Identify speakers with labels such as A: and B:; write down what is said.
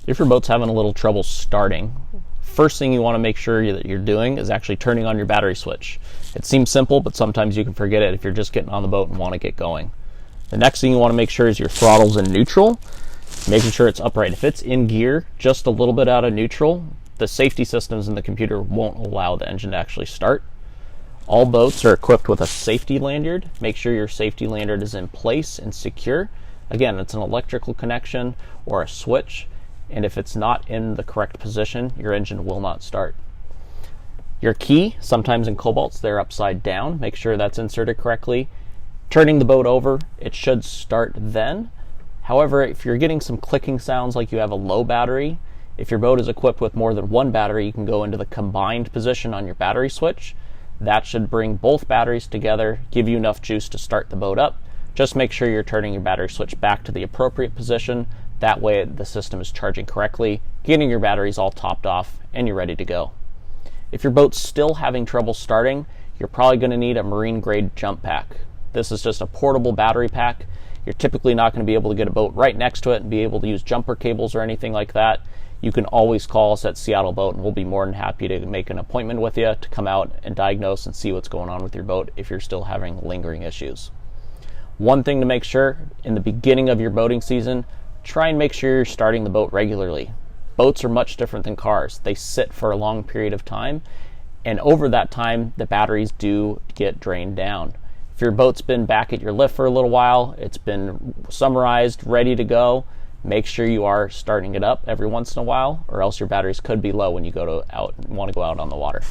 A: If your boat's having a little trouble starting, first thing you want to make sure that you're doing is actually turning on your battery switch. It seems simple, but sometimes you can forget it if you're just getting on the boat and want to get going. The next thing you want to make sure is your throttle's in neutral, making sure it's upright. If it's in gear, just a little bit out of neutral, the safety systems in the computer won't allow the engine to actually start. All boats are equipped with a safety lanyard. Make sure your safety lanyard is in place and secure. Again, it's an electrical connection or a switch, and if it's not in the correct position, your engine will not start. Your key, sometimes in Cobalts, they're upside down. Make sure that's inserted correctly. Turning the boat over, it should start then. However, if you're getting some clicking sounds like you have a low battery, if your boat is equipped with more than one battery, you can go into the combined position on your battery switch. That should bring both batteries together, give you enough juice to start the boat up. Just make sure you're turning your battery switch back to the appropriate position. That way the system is charging correctly, getting your batteries all topped off, and you're ready to go. If your boat's still having trouble starting, you're probably going to need a marine grade jump pack. This is just a portable battery pack. You're typically not going to be able to get a boat right next to it and be able to use jumper cables or anything like that. You can always call us at Seattle Boat and we'll be more than happy to make an appointment with you to come out and diagnose and see what's going on with your boat if you're still having lingering issues. One thing to make sure, in the beginning of your boating season, try and make sure you're starting the boat regularly. Boats are much different than cars. They sit for a long period of time, and over that time, the batteries do get drained down. If your boat's been back at your lift for a little while, it's been summarized, ready to go, make sure you are starting it up every once in a while, or else your batteries could be low when you want to go out on the water.